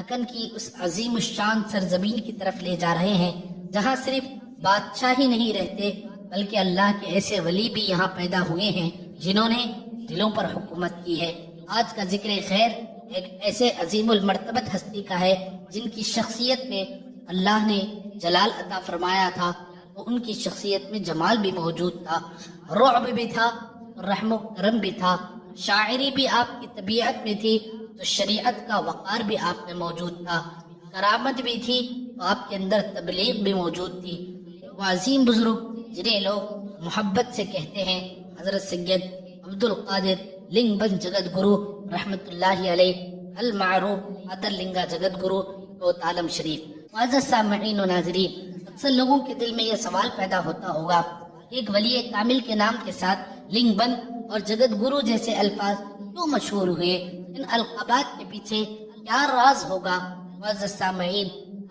دکن کی اس عظیم الشان سرزمین کی طرف لے جا رہے ہیں جہاں صرف بادشاہ ہی نہیں رہتے بلکہ اللہ کے ایسے ولی بھی یہاں پیدا ہوئے ہیں جنہوں نے دلوں پر حکومت کی ہے۔ آج کا ذکر خیر ایک ایسے عظیم المرتبت ہستی کا ہے جن کی شخصیت میں اللہ نے جلال عطا فرمایا تھا، تو ان کی شخصیت میں جمال بھی موجود تھا، رعب بھی تھا، رحم و کرم بھی تھا، شاعری بھی آپ کی طبیعت میں تھی تو شریعت کا وقار بھی آپ میں موجود تھا، کرامت بھی تھی تو آپ کے اندر تبلیغ بھی موجود تھی۔ وہ عظیم بزرگ جنہیں لوگ محبت سے کہتے ہیں حضرت سید عبد القادر لنگ بن جگت گرو رحمت اللہ علیہ المعروف ادر لنگا جگت گرو تو عالم شریف۔ معزز سامعین و ناظرین، اکثر لوگوں کے دل میں یہ سوال پیدا ہوتا ہوگا کہ ایک ولی کامل کے نام کے ساتھ لنگ بن اور جگت گرو جیسے الفاظ کیوں مشہور ہوئے؟ ان القابات کے پیچھے کیا راز ہوگا؟ معزز سامعین،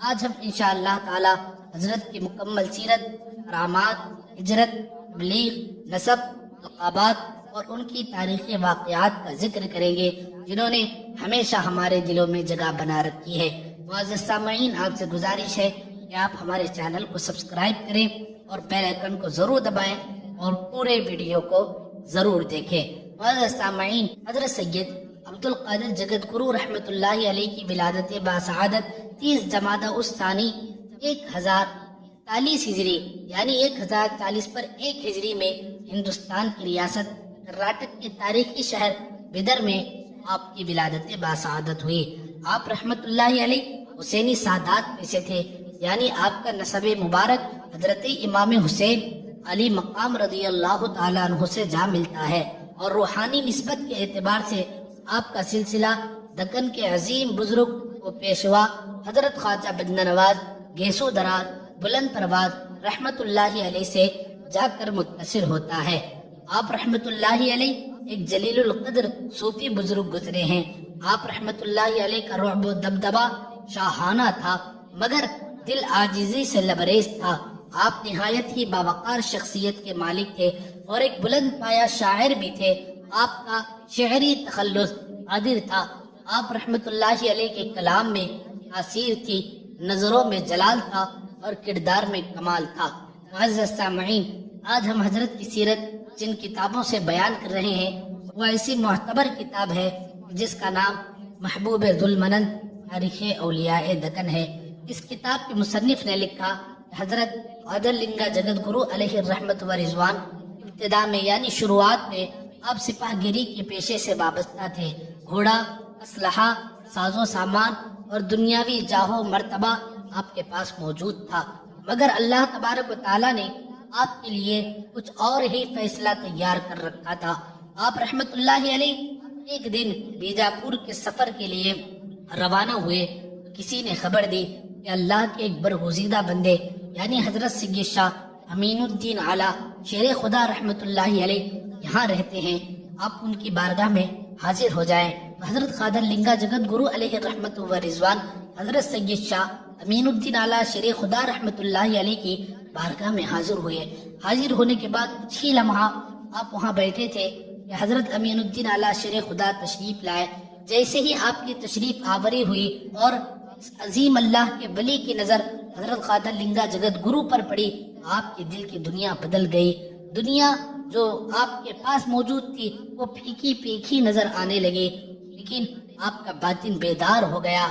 آج ہم انشاءاللہ تعالی حضرت کی مکمل سیرت، کرامات، ہجرت، تبلیغ، نسب، القابات اور ان کی تاریخی واقعات کا ذکر کریں گے جنہوں نے ہمیشہ ہمارے دلوں میں جگہ بنا رکھی ہے۔ معزز سامعین، آپ سے گزارش ہے کہ آپ ہمارے چینل کو سبسکرائب کریں اور بیل آئیکن کو ضرور دبائیں اور پورے ویڈیو کو ضرور دیکھیں۔ معزز سامعین، حضرت سید عبد القادر جگت گرو رحمت اللہ علیہ کی ولادت باسعادت 30 جمادی الثانی 1040 ہجری یعنی 1040 پر 1 ہجری میں ہندوستان کی ریاست کرناٹک کے تاریخی شہر بیدر میں آپ کی ولادت باسعادت ہوئی۔ آپ رحمت اللہ علیہ حسینی سادات میں سے تھے، یعنی آپ کا نسب مبارک حضرت امام حسین علی مقام رضی اللہ تعالیٰ عنہ سے جا ملتا ہے، اور روحانی نسبت کے اعتبار سے آپ کا سلسلہ دکن کے عظیم بزرگ و پیشوا حضرت خواجہ بندہ نواز گیسو درار بلند پرواز رحمت اللہ علیہ سے جا کر متصل ہوتا ہے۔ آپ رحمت اللہ علیہ ایک جلیل القدر صوفی بزرگ گزرے ہیں۔ آپ رحمت اللہ علیہ کا رعب و دبدبہ شاہانہ تھا مگر دل عاجزی سے لبریز تھا۔ آپ نہایت ہی باوقار شخصیت کے مالک تھے اور ایک بلند پایا شاعر بھی تھے۔ آپ کا شعری تخلص قادر تھا۔ آپ رحمت اللہ علیہ کے کلام میں تاثیر تھی، نظروں میں جلال تھا اور کردار میں کمال تھا۔ معزز سامعین، آج ہم حضرت کی سیرت جن کتابوں سے بیان کر رہے ہیں وہ ایسی معتبر کتاب ہے جس کا نام محبوب ذوالمنن تاریخ اولیاء دکن ہے۔ اس کتاب کے مصنف نے لکھا کہ حضرت قادر لنگا جگت گرو علیہ الرحمت و رضوان ابتدا میں یعنی شروعات میں آپ سپاہ گیری کے پیشے سے وابستہ تھے۔ گھوڑا، اسلحہ، ساز و سامان اور دنیاوی جاہ و مرتبہ آپ کے پاس موجود تھا، مگر اللہ تبارک و تعالیٰ نے آپ کے لیے کچھ اور ہی فیصلہ تیار کر رکھا تھا۔ آپ رحمت اللہ علیہ ایک دن بیجاپور کے سفر کے لیے روانہ ہوئے تو کسی نے خبر دی کہ اللہ کے ایک برگزیدہ بندے یعنی حضرت سید شاہ امین الدین اعلیٰ شیر خدا رحمت اللہ علیہ یہاں رہتے ہیں، آپ ان کی بارگاہ میں حاضر ہو جائیں۔ حضرت قادر لنگا جگت گرو علیہ الرحمت و رضوان حضرت سید شاہ امین الدین اعلیٰ شیر خدا رحمت اللہ علیہ کی بارگاہ میں حاضر ہوئے۔ حاضر ہونے کے بعد کچھ ہی لمحہ آپ وہاں بیٹھے تھے کہ حضرت امین الدین اعلیٰ شیر خدا تشریف لائے۔ جیسے ہی آپ کی تشریف آوری ہوئی اور اس عظیم اللہ کے ولی کی نظر حضرت قادر لنگا جگت گرو پر پڑی، آپ کے دل کی دنیا بدل گئی۔ دنیا جو آپ کے پاس موجود تھی وہ پھیکی پھیکی نظر آنے لگی، لیکن آپ کا باطن بیدار ہو گیا۔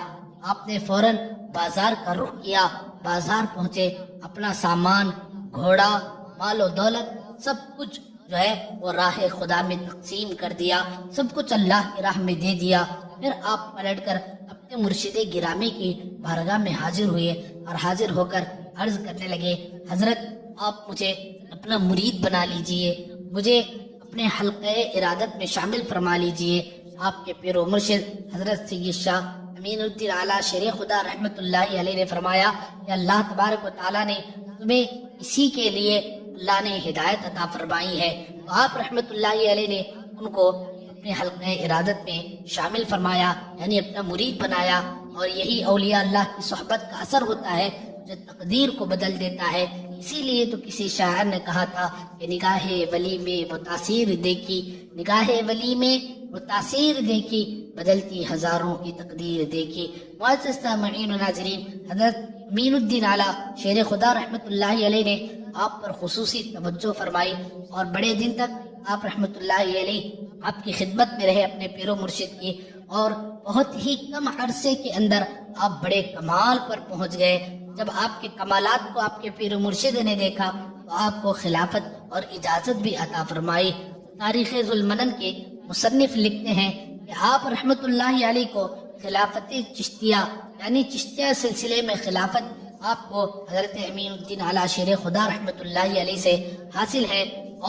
آپ نے فوراً بازار کا رخ کیا، بازار پہنچے، اپنا سامان، گھوڑا، مال و دولت سب کچھ جو ہے وہ راہ خدا میں تقسیم کر دیا، سب کچھ اللہ کی راہ میں دے دیا۔ پھر آپ پلٹ کر اپنے مرشد گرامی کی بارگاہ میں حاضر ہوئے اور حاضر ہو کر عرض کرنے لگے، حضرت آپ مجھے اپنا مرید بنا لیجئے، مجھے اپنے حلقہ ارادت میں شامل فرما لیجئے۔ آپ کے پیر و مرشد حضرت سید شاہ امین الدین اعلیٰ شیر خدا رحمت اللہ علیہ نے فرمایا کہ اللہ تبارک و تعالیٰ نے تمہیں اسی کے لیے اللہ نے ہدایت عطا فرمائی ہے۔ تو آپ رحمت اللہ علیہ نے ان کو اپنے حلقہ ارادت میں شامل فرمایا، یعنی اپنا مرید بنایا، اور یہی اولیاء اللہ کی صحبت کا اثر ہوتا ہے جو تقدیر کو بدل دیتا ہے۔ اسی لیے تو کسی شاعر نے کہا تھا کہ نگاہ ولی میں وہ تاثیر دیکھی، نگاہ ولی میں وہ تاثیر دیکھی، بدلتی ہزاروں کی تقدیر دیکھی۔ معزز سامعین و ناظرین، حضرت امین الدین اعلیٰ شیر خدا رحمۃ اللہ علیہ نے آپ پر خصوصی توجہ فرمائی اور بڑے دن تک آپ رحمۃ اللہ علیہ آپ کی خدمت میں رہے اپنے پیر و مرشد کی، اور بہت ہی کم عرصے کے اندر آپ بڑے کمال پر پہنچ گئے۔ جب آپ کے کمالات کو آپ کے پیر و مرشد نے دیکھا تو آپ کو خلافت اور اجازت بھی عطا فرمائی۔ تاریخ ذوالمنن کے مصنف لکھتے ہیں کہ آپ رحمۃ اللہ علیہ کو خلافت چشتیہ یعنی چشتیہ سلسلے میں خلافت آپ کو حضرت امین الدین اعلیٰ شیر خدا رحمۃ اللہ علیہ سے حاصل ہے،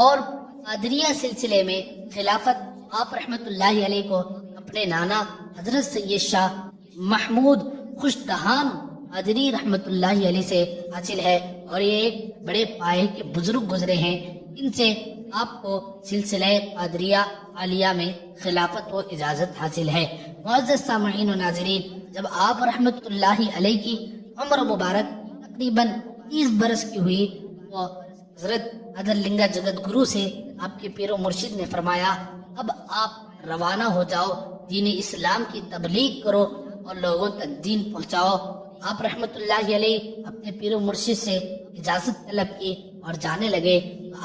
اور قادریہ سلسلے میں خلافت آپ رحمۃ اللہ علیہ کو اپنے نانا حضرت سید شاہ محمود خوش دہان قادری رحمۃ اللہ علیہ سے حاصل ہے، اور یہ ایک بڑے پائے کے بزرگ گزرے ہیں۔ ان سے آپ کو سلسلہ قادریہ عالیہ میں خلافت و اجازت حاصل ہے۔ معزز سامعین و ناظرین، جب آپ رحمۃ اللہ علیہ کی عمر مبارک تقریباً 30 برس کی ہوئی تو حضرت ادرلنگا جگت گرو سے آپ کے پیر و مرشد نے فرمایا، اب آپ روانہ ہو جاؤ، دین اسلام کی تبلیغ کرو اور لوگوں تک دین پہنچاؤ۔ آپ رحمۃ اللہ علیہ اپنے پیر و مرشد سے اجازت طلب کی اور جانے لگے۔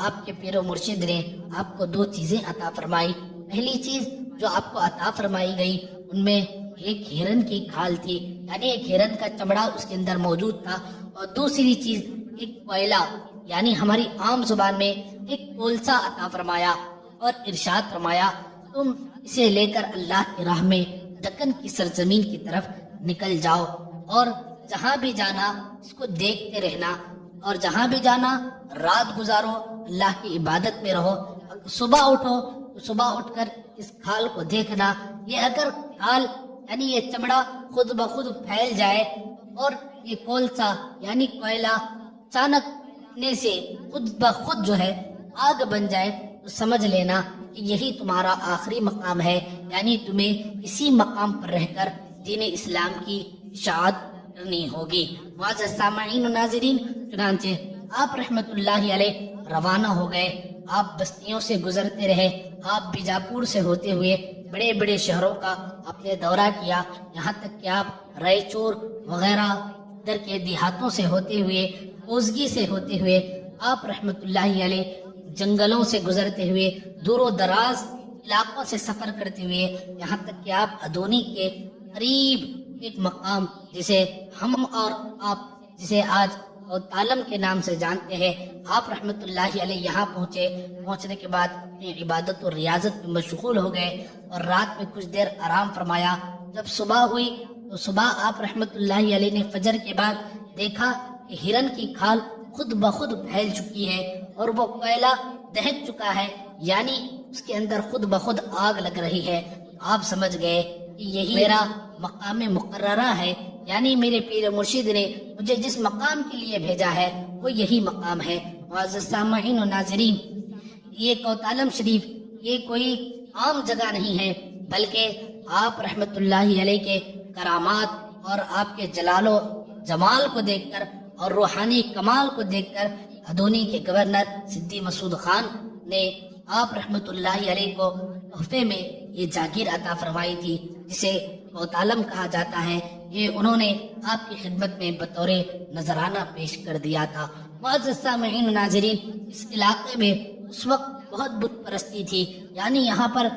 آپ کے پیر و مرشد نے آپ کو 2 چیزیں عطا فرمائی۔ پہلی چیز جو آپ کو عطا فرمائی گئی ان میں ایک ہرن کی کھال تھی، یعنی ایک ہرن کا چمڑا اس کے اندر موجود تھا، اور دوسری چیز ایک کوئلہ یعنی ہماری عام زبان میں ایک کولسا عطا فرمایا، اور ارشاد فرمایا تم اسے لے کر اللہ کی راہ میں دکن کی سرزمین کی طرف نکل جاؤ، اور جہاں بھی جانا اس کو دیکھتے رہنا، اور جہاں بھی جانا رات گزارو، اللہ کی عبادت میں رہو، صبح اٹھو تو صبح اٹھ کر اس کھال کو دیکھنا، یہ اگر کھال یعنی یہ چمڑا خود بخود پھیل جائے اور یہ کولسا یعنی کوئلہ اچانک سے خود بخود جو ہے آگ بن جائے تو سمجھ لینا کہ یہی تمہارا آخری مقام ہے، یعنی تمہیں اسی مقام پر رہ کر دین اسلام کی اشاعت کرنی ہوگی۔ معزز سامعین و ناظرین، چنانچہ آپ رحمت اللہ علیہ روانہ ہو گئے۔ آپ بستیوں سے گزرتے رہے، آپ بیجاپور سے ہوتے ہوئے بڑے بڑے شہروں کا آپ نے دورہ کیا، یہاں تک کہ آپ رائچور وغیرہ در کے دیہاتوں سے ہوتے ہوئے، کوزگی سے ہوتے ہوئے، آپ رحمت اللہ علیہ جنگلوں سے گزرتے ہوئے، دور و دراز علاقوں سے سفر کرتے ہوئے، یہاں تک کہ آپ ادونی کے قریب ایک مقام جسے ہم اور آپ جسے آج تالم کے نام سے جانتے ہیں، آپ رحمت اللہ علیہ یہاں پہنچے۔ پہنچنے کے بعد اپنی عبادت اور ریاضت میں مشغول ہو گئے اور رات میں کچھ دیر آرام فرمایا۔ جب صبح ہوئی تو صبح آپ رحمت اللہ علیہ نے فجر کے بعد دیکھا کہ ہرن کی کھال خود بخود پھیل چکی ہے اور وہ کوئلہ دہک چکا ہے، یعنی اس کے اندر خود بخود آگ لگ رہی ہے۔ آپ سمجھ گئے کہ یہی میرا مقام مقررہ ہے، یعنی میرے پیر مرشد نے مجھے جس مقام کے لیے بھیجا ہے وہ یہی مقام ہے۔ معزز سامعین و ناظرین، یہ کوتالم شریف یہ کوئی عام جگہ نہیں ہے، بلکہ آپ رحمت اللہ علیہ کے کرامات اور آپ کے جلال و جمال کو دیکھ کر اور روحانی کمال کو دیکھ کر ادونی کے گورنر سدی مسعود خان نے آپ رحمت اللہ علیہ کو تحفے میں یہ جاگیر عطا فرمائی تھی جسے کوتالم کہا جاتا ہے۔ یہ انہوں نے آپ کی خدمت میں بطور نذرانہ پیش کر دیا تھا۔ معزز سامعین و ناظرین، اس علاقے میں اس وقت بہت بت پرستی تھی، یعنی یہاں پر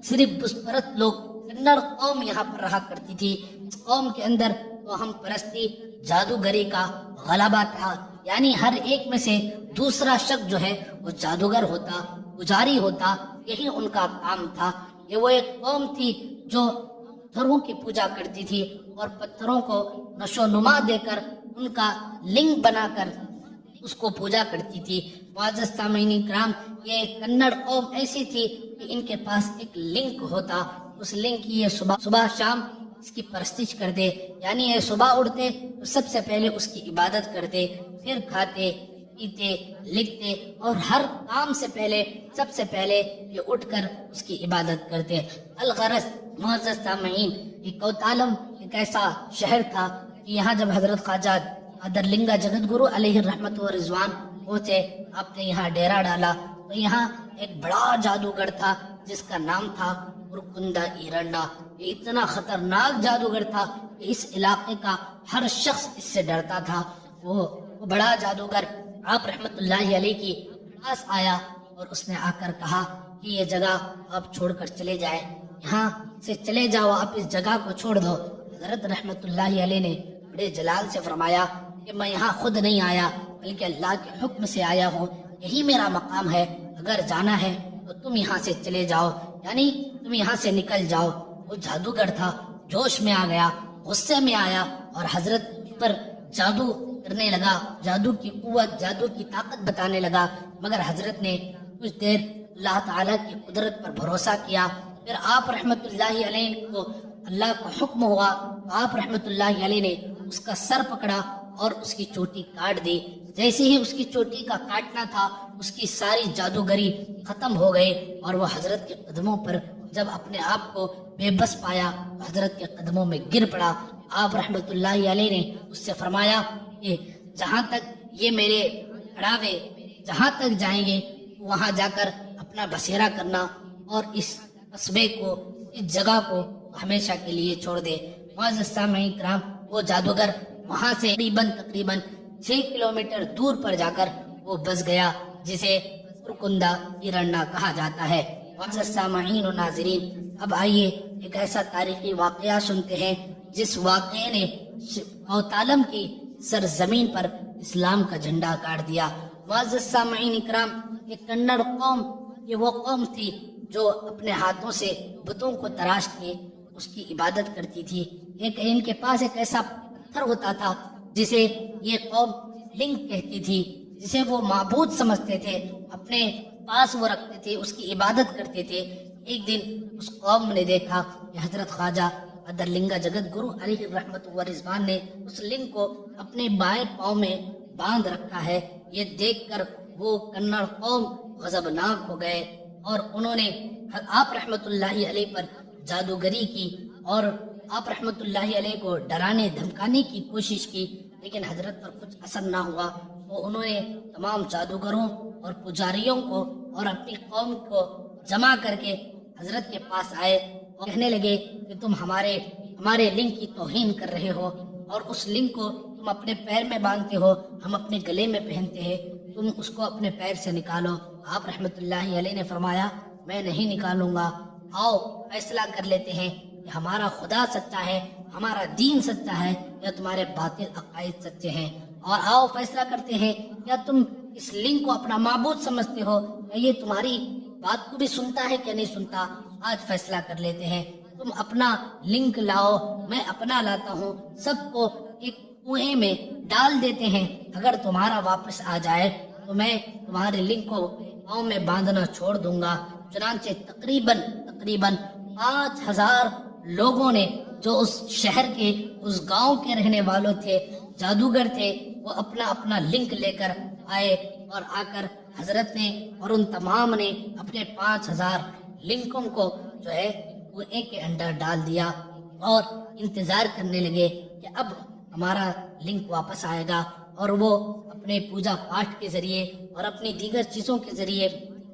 صرف بت پرست لوگ کنڑ قوم یہاں پر رہا کرتی تھی۔ اس قوم کے اندر تو ہم پرستی جادوگری کا غلبہ تھا، یعنی ہر ایک میں سے دوسرا شخص جو ہے وہ جادوگر ہوتا، پجاری ہوتا، یہی ان کا کام تھا۔ یہ وہ ایک قوم تھی جو پتھروں کی پوجا کرتی تھی اور پتھروں کو نشو نما دے کر ان کا لنگ بنا کر اس کو پوجا کرتی تھی۔ معزز سامعین کرام، یہ کنڑ قوم ایسی تھی کہ ان کے پاس ایک لنگ ہوتا، اس لنگ کی یہ صبح شام اس کی پرستش کرتے، یعنی یہ صبح اٹھتے تو سب سے پہلے اس کی عبادت کرتے، پھر کھاتے پیتے لکھتے اور ہر کام سے پہلے سب سے پہلے یہ اٹھ کر اس کی عبادت کرتے۔ الغرض معزز سامعین، یہ کوتالم ایک ایسا شہر تھا کہ یہاں جب حضرت خواجہ ادرلنگا جگت گرو علیہ الرحمت و رضوان پہنچے، آپ نے یہاں ڈیرا ڈالا، تو یہاں ایک بڑا جادوگر تھا جس کا نام تھا رکندا ایرنڈا، یہ اتنا خطرناک جادوگر تھا کہ اس علاقے کا ہر شخص اس سے ڈرتا تھا۔ وہ بڑا جادوگر آپ رحمت اللہ علیہ کی پاس آیا اور اس نے آ کر کہا کہ یہ جگہ آپ چھوڑ کر چلے جائیں، یہاں سے چلے جاؤ، آپ اس جگہ کو چھوڑ دو۔ حضرت رحمت اللہ علیہ نے بڑے جلال سے فرمایا کہ میں یہاں خود نہیں آیا بلکہ اللہ کے حکم سے آیا ہوں، یہی میرا مقام ہے، اگر جانا ہے تو تم یہاں سے چلے جاؤ، یعنی تم یہاں سے نکل جاؤ۔ وہ جادوگر تھا، جوش میں آ گیا، غصے میں آیا اور حضرت پر جادو کرنے لگا، جادو کی قوت، جادو کی طاقت بتانے لگا، مگر حضرت نے کچھ دیر اللہ تعالیٰ کی قدرت پر بھروسہ کیا۔ پھر آپ رحمت اللہ علیہ کو اللہ کا حکم ہوا، آپ رحمت اللہ علیہ نے اس کا سر پکڑا اور اس کی چوٹی کاٹ دی۔ جیسے ہی اس کی چوٹی کا کاٹنا تھا اس کی ساری جادوگری ختم ہو گئی اور وہ حضرت کے قدموں پر جب اپنے آپ کو بے بس پایا تو حضرت کے قدموں میں گر پڑا۔ آپ رحمت اللہ علیہ نے اس سے فرمایا کہ جہاں تک یہ میرے پڑاوے جہاں تک جائیں گے وہاں جا کر اپنا بسیرا کرنا اور اس قصبے کو، اس جگہ کو ہمیشہ کے لیے چھوڑ دے۔ معزز سامعین کرام، وہ جادوگر وہاں سے تقریباً 6 کلومیٹر دور پر جا کر وہ بس گیا جسے رکندا ایرنڈا کہا جاتا ہے۔ معزز سامعین و ناظرین، اب آئیے ایک ایسا تاریخی واقعہ سنتے ہیں جس واقعے نے اوتالم کی سرزمین پر اسلام کا جھنڈا گاڑ دیا۔ معزز سامعین اکرام، یہ کنڑ قوم، یہ وہ قوم تھی جو اپنے ہاتھوں سے بتوں کو تراش کے اس کی عبادت کرتی تھی۔ ان کے پاس ایک ایسا پتھر ہوتا تھا جسے یہ قوم لنگ کہتی تھی، جسے وہ معبود سمجھتے تھے، اپنے پاس وہ رکھتے تھے، اس کی عبادت کرتے تھے۔ ایک دن اس قوم نے دیکھا کہ حضرت خواجہ ادرلنگا جگت گرو علیہ الرحمت و رضوان نے اس لنگ کو اپنے بائیں پاؤں میں باندھ رکھا ہے۔ یہ دیکھ کر وہ کنڑ قوم غضبناک ہو گئے اور انہوں نے آپ رحمت اللہ علیہ پر جادوگری کی اور آپ رحمت اللہ علیہ کو ڈرانے دھمکانے کی کوشش کی، لیکن حضرت پر کچھ اثر نہ ہوا۔ وہ انہوں نے تمام جادوگروں اور پجاریوں کو اور اپنی قوم کو جمع کر کے حضرت کے پاس آئے اور کہنے لگے کہ تم ہمارے لنگ کی توہین کر رہے ہو اور اس لنگ کو تم اپنے پیر میں باندھتے ہو، ہم اپنے گلے میں پہنتے ہیں، تم اس کو اپنے پیر سے نکالو۔ آپ رحمت اللہ علیہ نے فرمایا میں نہیں نکالوں گا، آؤ فیصلہ کر لیتے ہیں کہ ہمارا خدا سچا ہے، ہمارا دین سچا ہے یا تمہارے باطل عقائد سچے ہیں، اور آؤ فیصلہ کرتے ہیں کیا تم اس لنگ کو اپنا معبود سمجھتے ہو، کیا یہ تمہاری بات کو بھی سنتا ہے کہ نہیں سنتا۔ آج فیصلہ کر لیتے ہیں، تم اپنا لنگ لاؤ، میں اپنا لاتا ہوں، سب کو ایک کنویں میں ڈال دیتے ہیں، اگر تمہارا واپس آ جائے تو میں تمہارے لنگ کو پاؤں میں باندھنا چھوڑ دوں گا۔ چنانچہ تقریباً 5000 لوگوں نے جو اس شہر کے، اس گاؤں کے رہنے والوں تھے، جادوگر تھے، وہ اپنا اپنا لنک لے کر آئے اور آ کر حضرت نے اور ان تمام نے اپنے 5000 لنکوں کو جو ہے کنویں کے اندر ڈال دیا اور انتظار کرنے لگے کہ اب ہمارا لنک واپس آئے گا، اور وہ اپنے پوجا پاٹ کے ذریعے اور اپنی دیگر چیزوں کے ذریعے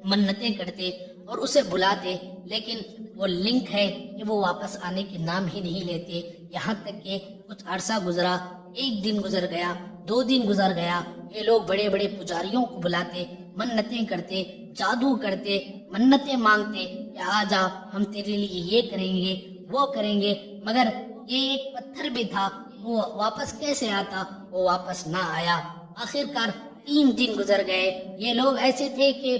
منتیں کرتے اور اسے بلاتے، لیکن وہ لنک ہے کہ وہ واپس آنے کے نام ہی نہیں لیتے۔ یہاں تک کہ کچھ عرصہ گزرا، 1 دن گزر گیا، 2 دن گزر گیا، یہ لوگ بڑے بڑے پجاریوں کو بلاتے، منتیں کرتے، جادو کرتے، منتیں مانگتے کہ آ جا ہم تیرے لیے یہ کریں گے وہ کریں گے، مگر یہ ایک پتھر بھی تھا، وہ واپس کیسے آتا؟ وہ واپس نہ آیا۔ آخرکار 3 دن گزر گئے، یہ لوگ ایسے تھے کہ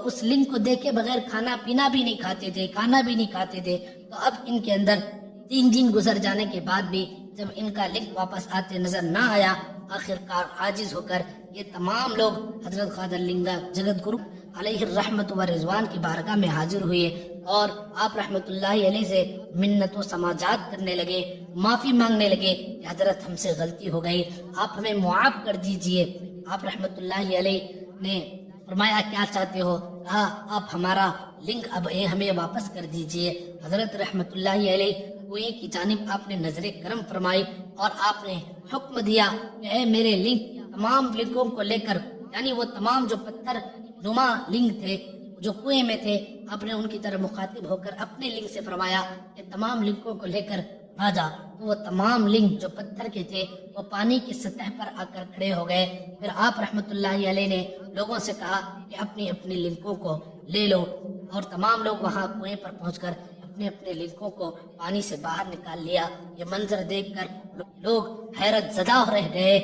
اس لنگ کو دیکھے بغیر کھانا پینا بھی نہیں کھاتے تھے، کھانا بھی نہیں کھاتے تھے۔ تو اب ان کے اندر 3 دن گزر جانے کے بعد بھی جب ان کا لنگ واپس آتے نظر نہ آیا، آخرکار عاجز ہو کر یہ تمام لوگ حضرت خواجہ لنگا جگت گرو علیہ الرحمت و رضوان کی بارگاہ میں حاضر ہوئے اور آپ رحمت اللہ علیہ سے منت و سماجات کرنے لگے، معافی مانگنے لگے کہ حضرت ہم سے غلطی ہو گئی، آپ ہمیں معاف کر دیجئے۔ آپ رحمت اللہ علیہ نے فرمایا کیا چاہتے ہو؟ کہا آپ ہمارا لنگ اب ہمیں واپس کر دیجئے۔ حضرت رحمت اللہ علیہ کنویں کی جانب آپ نے نظر کرم فرمائی اور آپ نے حکم دیا کہ اے میرے لنگ، تمام لنگوں کو لے کر، یعنی وہ تمام جو پتھر نما لنگ تھے، جو کنویں میں تھے آپ نے ان کی طرف مخاطب ہو کر اپنے لنگ سے فرمایا کہ تمام لنگوں کو لے کر آ جا، تو وہ تمام لنگ جو پتھر کے تھے وہ پانی کی سطح پر آ کر کھڑے ہو گئے۔ پھر آپ رحمت اللہ علیہ نے لوگوں سے کہا کہ اپنی اپنی لنگوں کو لے لو، اور تمام لوگ وہاں کنویں پر پہنچ کر اپنے اپنے لنگوں کو پانی سے باہر نکال لیا۔ یہ منظر دیکھ کر لوگ حیرت زدہ رہ گئے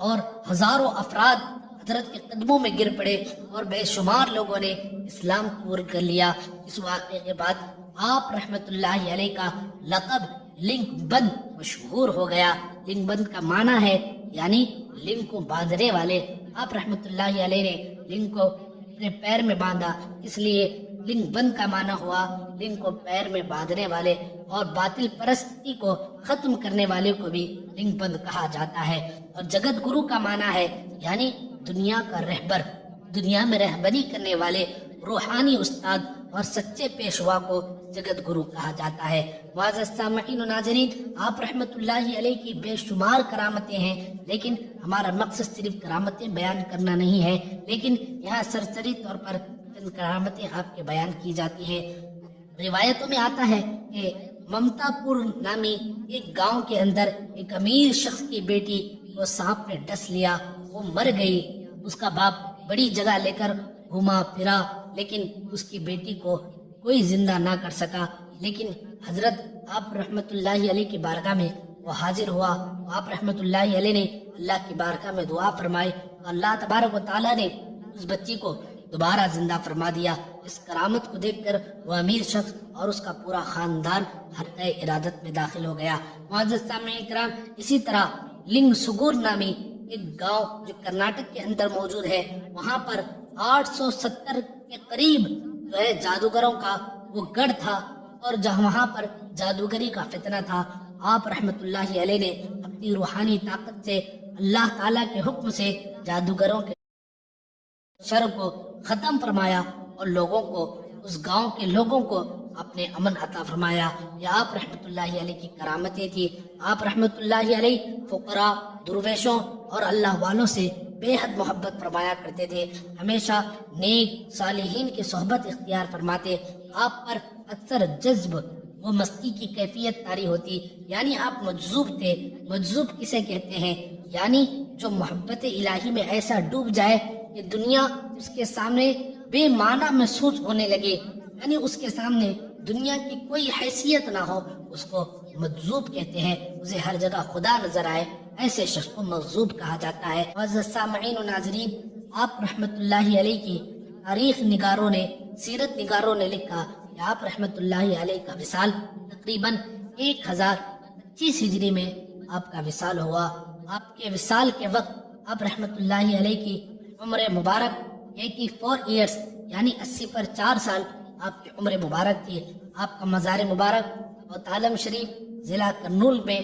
اور ہزاروں افراد حضرت کے قدموں میں گر پڑے اور بے شمار لوگوں نے اسلام قبول کر لیا۔ اس واقعے کے بعد آپ رحمت اللہ علیہ کا لقب لنگ بند مشہور ہو گیا۔ لنگ بند کا معنی ہے یعنی لنگ کو باندھنے والے۔ آپ رحمت اللہ علیہ نے لنگ کو اپنے پیر میں باندھا، اس لیے لنگ بند کا معنی ہوا لنگ کو پیر میں باندھنے والے، اور باطل پرستی کو ختم کرنے والے کو بھی لنگ بند کہا جاتا ہے۔ اور جگت گرو کا معنی ہے یعنی دنیا کا رہبر، دنیا میں رہبری کرنے والے روحانی استاد اور سچے پیشوا کو جگت گرو کہا جاتا ہے۔ معزز سامعین و ناظرین، آپ رحمت اللہ علیہ کی بے شمار کرامتیں ہیں، لیکن ہمارا مقصد صرف کرامتیں بیان کرنا نہیں ہے، لیکن یہاں سرسری طور پر چند کرامتیں آپ کے بیان کی جاتی ہیں۔ روایتوں میں آتا ہے کہ ممتا پور نامی ایک گاؤں کے اندر ایک امیر شخص کی بیٹی کو سانپ نے ڈس لیا، وہ مر گئی۔ اس کا باپ بڑی جگہ لے کر گھوما پھرا، لیکن اس کی بیٹی کو کوئی زندہ نہ کر سکا۔ لیکن حضرت آپ رحمت اللہ علیہ کی بارگاہ میں وہ حاضر ہوا۔ آپ رحمت اللہ علیہ نے اللہ کی بارگاہ میں دعا فرمائی، اللہ تبارک و تعالیٰ نے اس بچی کو دوبارہ زندہ فرما دیا۔ اس کرامت کو دیکھ کر وہ امیر شخص اور اس کا پورا خاندان حرکہ ارادت میں داخل ہو گیا۔ معزز سامعین کرام، اسی طرح لنگ سگور نامی ایک گاؤں جو کرناٹک کے اندر موجود ہے، وہاں پر 870 کے قریب جو ہے جادوگروں کا وہ گڑھ تھا، اور جہاں وہاں پر جادوگری کا فتنہ تھا، آپ رحمت اللہ علیہ نے اپنی روحانی طاقت سے اللہ تعالیٰ کے حکم سے جادوگروں کے شر کو ختم فرمایا اور لوگوں کو، اس گاؤں کے لوگوں کو اپنے امن عطا فرمایا۔ یہ آپ رحمت اللہ علیہ کی کرامتیں تھی۔ آپ رحمت اللہ علیہ فقراء، درویشوں اور اللہ والوں سے بے حد محبت فرمایا کرتے تھے، ہمیشہ نیک صالحین کی صحبت اختیار فرماتے۔ آپ پر اکثر جذب و مستی کی کیفیت طاری ہوتی، یعنی آپ مجذوب تھے۔ مجذوب کسے کہتے ہیں؟ یعنی جو محبت الہی میں ایسا ڈوب جائے کہ دنیا اس کے سامنے بے معنی محسوس ہونے لگے، یعنی اس کے سامنے دنیا کی کوئی حیثیت نہ ہو، اس کو مجذوب کہتے ہیں۔ اسے ہر جگہ خدا نظر آئے، ایسے شخص کو مجذوب کہا جاتا ہے۔ معزز سامعین و ناظرین، آپ رحمت اللہ علیہ کی تاریخ نگاروں نے، سیرت نگاروں نے لکھا کہ آپ رحمت اللہ علیہ کا وصال تقریباً 1025 ہجری میں آپ کا وصال ہوا۔ آپ کے وصال کے وقت آپ رحمت اللہ علیہ کی عمر مبارک 84 ایئرس یعنی 80 پر 4 سال آپ کی عمر مبارک تھی۔ آپ کا مزار مبارک اور عالم شریف ضلع کرنول میں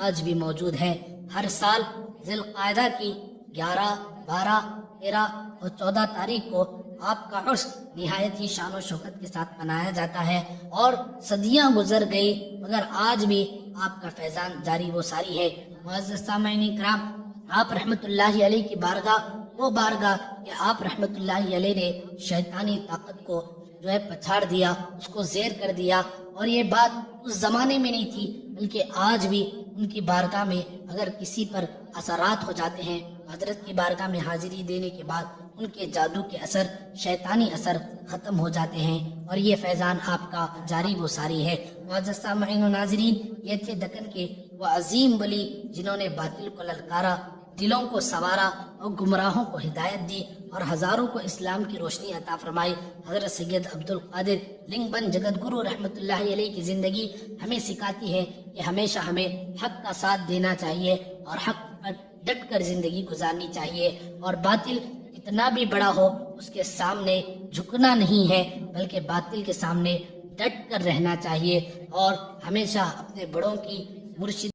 آج بھی موجود ہے۔ ہر سال ذی القعدہ کی 11، 12، 13 اور 14 تاریخ کو آپ کا عرس نہایت ہی شان و شوکت کے ساتھ منایا جاتا ہے، اور صدیاں گزر گئی مگر آج بھی آپ کا فیضان جاری و ساری ہے۔ معزز سامعین کرام، آپ رحمت اللہ علیہ کی بارگاہ وہ بارگاہ کہ آپ رحمت اللہ علیہ نے شیطانی طاقت کو جو ہے پچھاڑ دیا، اس کو زیر کر دیا، اور یہ بات اس زمانے میں نہیں تھی بلکہ آج بھی ان کی بارگاہ میں اگر کسی پر اثرات ہو جاتے ہیں، حضرت کی بارگاہ میں حاضری دینے کے بعد ان کے جادو کے اثر، شیطانی اثر ختم ہو جاتے ہیں، اور یہ فیضان آپ کا جاری و ساری ہے۔ معزز سامعین و ناظرین، یہ تھے دکن کے وہ عظیم ولی جنہوں نے باطل کو للکارا، دلوں کو سوارا اور گمراہوں کو ہدایت دی اور ہزاروں کو اسلام کی روشنی عطا فرمائی۔ حضرت سید عبد القادر لنگ بند جگت گرو رحمت اللہ علیہ کی زندگی ہمیں سکھاتی ہے کہ ہمیشہ ہمیں حق کا ساتھ دینا چاہیے اور حق پر ڈٹ کر زندگی گزارنی چاہیے، اور باطل کتنا بھی بڑا ہو اس کے سامنے جھکنا نہیں ہے بلکہ باطل کے سامنے ڈٹ کر رہنا چاہیے، اور ہمیشہ اپنے بڑوں کی مرشد